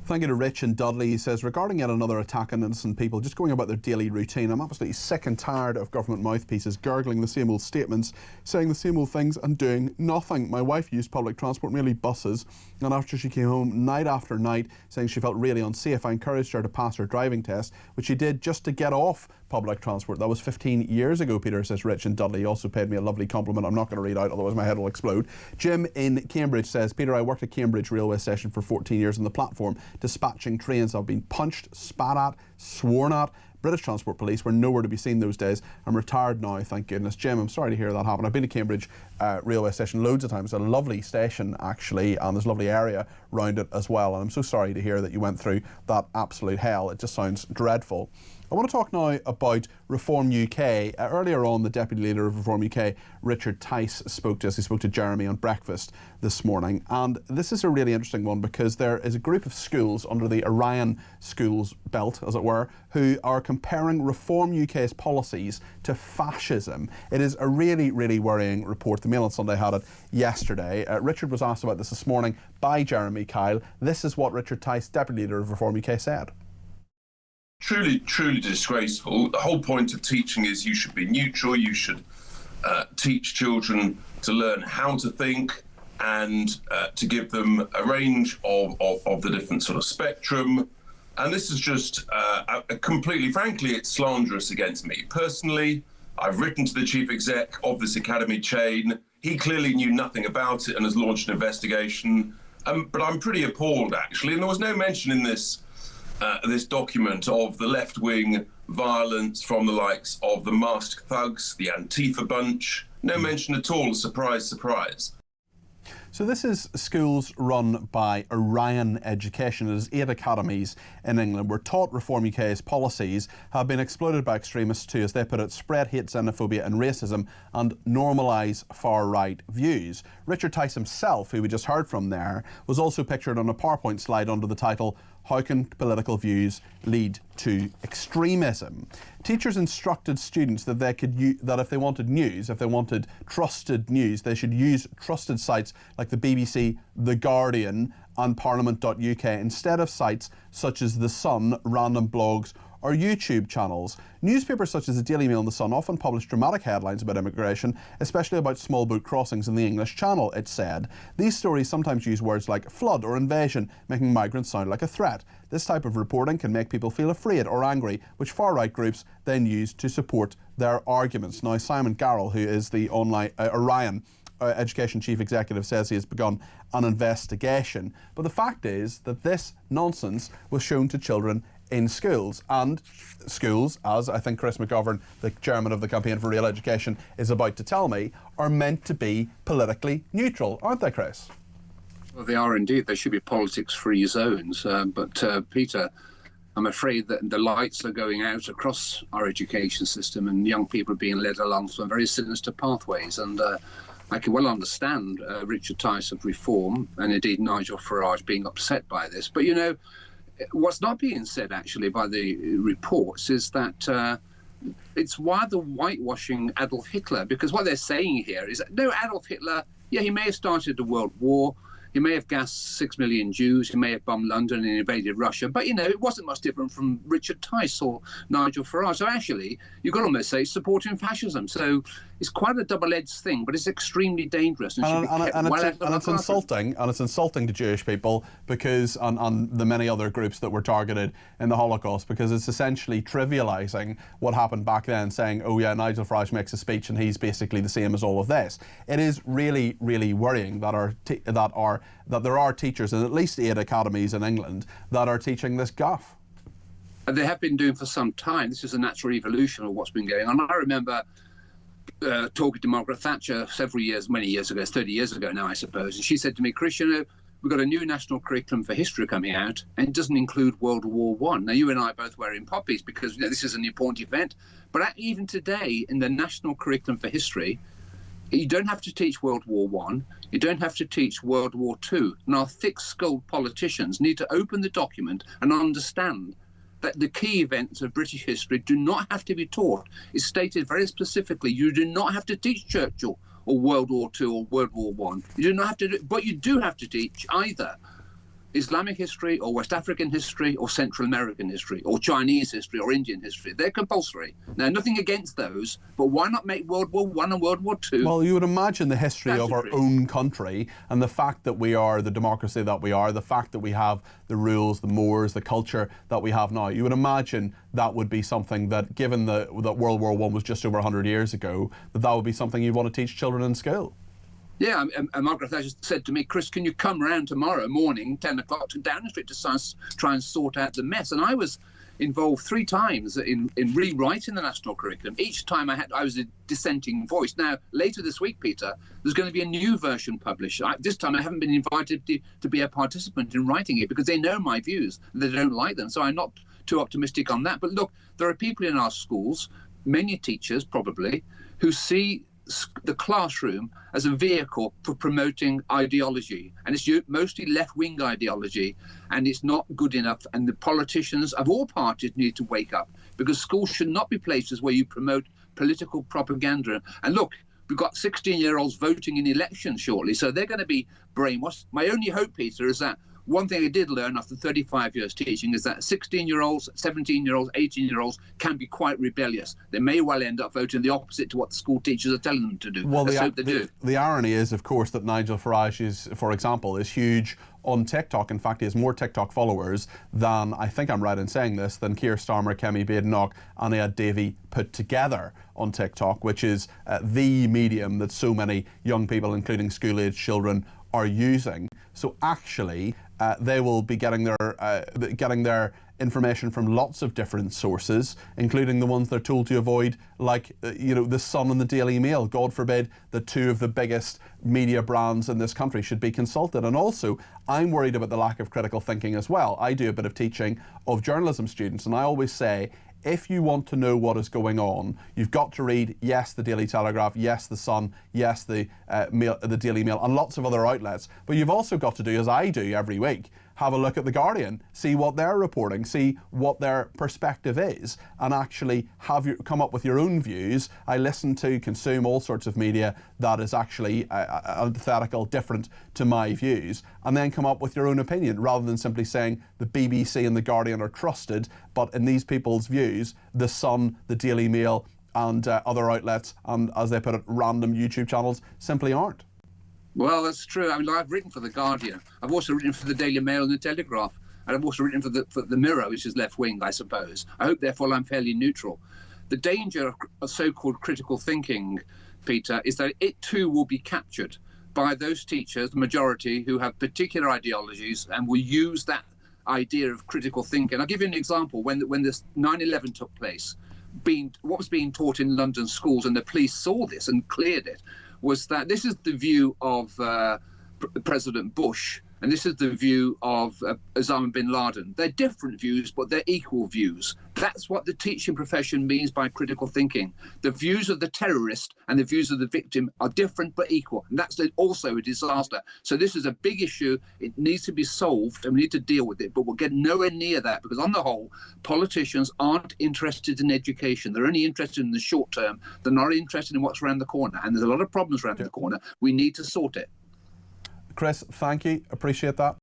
Thank you to Rich and Dudley. He says, regarding yet another attack on innocent people just going about their daily routine, I'm absolutely sick and tired of government mouthpieces gurgling the same old statements, saying the same old things and doing nothing. My wife used public transport, mainly buses, and after she came home night after night saying she felt really unsafe, I encouraged her to pass her driving test, which she did just to get off public transport. That was 15 years ago, Peter, says Rich and Dudley. He also paid me a lovely compliment I'm not going to read out, otherwise my head will explode. Jim in Cambridge says, Peter, I worked at Cambridge railway station for 14 years on the platform, dispatching trains. I've been punched, spat at, sworn at. British Transport Police were nowhere to be seen those days. I'm retired now, thank goodness. Jim, I'm sorry to hear that happen. I've been to Cambridge railway station loads of times. It's a lovely station, actually, and there's a lovely area around it as well. And I'm so sorry to hear that you went through that absolute hell. It just sounds dreadful. I want to talk now about Reform UK. Earlier on, the Deputy Leader of Reform UK, Richard Tice, spoke to us. He spoke to Jeremy on breakfast this morning. And this is a really interesting one because there is a group of schools under the Orion schools belt, as it were, who are comparing Reform UK's policies to fascism. It is a really, really worrying report. The Mail on Sunday had it yesterday. Richard was asked about this morning by Jeremy Kyle. This is what Richard Tice, Deputy Leader of Reform UK, said. Truly, truly disgraceful. The whole point of teaching is you should be neutral. You should teach children to learn how to think and to give them a range of the different sort of spectrum. And this is just completely, frankly, it's slanderous against me. Personally, I've written to the chief exec of this academy chain. He clearly knew nothing about it and has launched an investigation. But I'm pretty appalled, actually. And there was no mention in this document of the left-wing violence from the likes of the masked thugs, the Antifa bunch. No mention at all. Surprise, surprise. So this is schools run by Orion Education. It is 8 academies in England where taught Reform UK's policies have been exploited by extremists to, as they put it, spread hate, xenophobia and racism and normalise far-right views. Richard Tice himself, who we just heard from there, was also pictured on a PowerPoint slide under the title, How Can Political Views Lead to Extremism? Teachers instructed students that that if they wanted news, if they wanted trusted news, they should use trusted sites like the BBC, The Guardian and Parliament.uk instead of sites such as The Sun, random blogs or YouTube channels. Newspapers such as the Daily Mail and The Sun often publish dramatic headlines about immigration, especially about small boat crossings in the English Channel, it said. These stories sometimes use words like flood or invasion, making migrants sound like a threat. This type of reporting can make people feel afraid or angry, which far-right groups then use to support their arguments. Now, Simon Garrell, who is the Orion Education Chief Executive, says he has begun an investigation. But the fact is that this nonsense was shown to children in schools, and schools, as I think Chris McGovern, the chairman of the Campaign for Real Education, is about to tell me, are meant to be politically neutral, aren't they, Chris? Well, they are indeed. They should be politics-free zones. But Peter, I'm afraid that the lights are going out across our education system and young people are being led along some very sinister pathways. And I can well understand Richard Tice of Reform and indeed Nigel Farage being upset by this. But, you know, what's not being said, actually, by the reports is that it's why the whitewashing Adolf Hitler, because what they're saying here is that, no, Adolf Hitler, yeah, he may have started a world war, he may have gassed 6 million Jews, he may have bombed London and invaded Russia, but, you know, it wasn't much different from Richard Tice or Nigel Farage. So actually, you've got to almost say supporting fascism. So it's quite a double-edged thing, but it's extremely dangerous. And it's insulting, and it's insulting to Jewish people because, and the many other groups that were targeted in the Holocaust, because it's essentially trivialising what happened back then, saying, oh yeah, Nigel Farage makes a speech and he's basically the same as all of this. It is really, really worrying that there are teachers in at least 8 academies in England that are teaching this guff. And they have been doing for some time. This is a natural evolution of what's been going on. I remember talking to Margaret Thatcher many years ago, 30 years ago now, I suppose, and she said to me, Chris, you know, we've got a new national curriculum for history coming out, and it doesn't include World War I. Now, you and I are both wearing poppies because, you know, this is an important event, but even today, in the national curriculum for history, you don't have to teach World War I, you don't have to teach World War II. And our thick-skulled politicians need to open the document and understand that the key events of British history do not have to be taught. It's stated very specifically, you do not have to teach Churchill or World War II or World War I. You do not have to, but you do have to teach either Islamic history or West African history or Central American history or Chinese history or Indian history. They're compulsory. Now, nothing against those, but why not make World War I and World War II? Well, you would imagine the history of our own country and the fact that we are the democracy that we are, the fact that we have the rules, the mores, the culture that we have now. You would imagine that would be something that, given that World War I was just over 100 years ago, that would be something you'd want to teach children in school. Yeah, and Margaret Thatcher said to me, Chris, can you come round tomorrow morning, 10 o'clock, to Downing Street to try and sort out the mess? And I was involved 3 times in rewriting the national curriculum. Each time I was a dissenting voice. Now, later this week, Peter, there's going to be a new version published. This time I haven't been invited to be a participant in writing it because they know my views and they don't like them. So I'm not too optimistic on that. But look, there are people in our schools, many teachers probably, who see the classroom as a vehicle for promoting ideology, and it's mostly left-wing ideology, and it's not good enough. And the politicians of all parties need to wake up, because schools should not be places where you promote political propaganda. And look, we've got 16-year-olds voting in elections shortly, so they're going to be brainwashed. My only hope, Peter, is that one thing I did learn after 35 years teaching is that 16-year-olds, 17-year-olds, 18-year-olds can be quite rebellious. They may well end up voting the opposite to what the school teachers are telling them to do. Well, let's hope they do. The irony is, of course, that Nigel Farage, for example, is huge on TikTok. In fact, he has more TikTok followers than, I think I'm right in saying this, than Keir Starmer, Kemi Badenoch and Ed Davey put together on TikTok, which is the medium that so many young people, including school-age children, are using. So actually, they will be getting their information from lots of different sources, including the ones they're told to avoid, like the Sun and the Daily Mail. God forbid that 2 of the biggest media brands in this country should be consulted. And also, I'm worried about the lack of critical thinking as well. I do a bit of teaching of journalism students, and I always say, if you want to know what is going on, you've got to read, yes, the Daily Telegraph, yes, the Sun, yes, the Daily Mail, and lots of other outlets. But you've also got to do, as I do every week, have a look at The Guardian, see what they're reporting, see what their perspective is, and actually come up with your own views. I listen to, consume all sorts of media that is actually antithetical, different to my views, and then come up with your own opinion, rather than simply saying the BBC and The Guardian are trusted, but in these people's views, the Sun, the Daily Mail, and other outlets, and as they put it, random YouTube channels, simply aren't. Well, that's true. I mean, I've written for The Guardian. I've also written for the Daily Mail and the Telegraph. And I've also written for the Mirror, which is left-wing, I suppose. I hope, therefore, I'm fairly neutral. The danger of so-called critical thinking, Peter, is that it too will be captured by those teachers, the majority, who have particular ideologies and will use that idea of critical thinking. I'll give you an example. When this 9/11 took place, what was being taught in London schools, and the police saw this and cleared it, was that this is the view of President Bush, and this is the view of Osama bin Laden. They're different views, but they're equal views. That's what the teaching profession means by critical thinking. The views of the terrorist and the views of the victim are different but equal, and that's also a disaster. So this is a big issue. It needs to be solved, and we need to deal with it, but we'll get nowhere near that, because on the whole, politicians aren't interested in education. They're only interested in the short term. They're not interested in what's around the corner, and there's a lot of problems around the corner. We need to sort it. Chris, thank you. Appreciate that.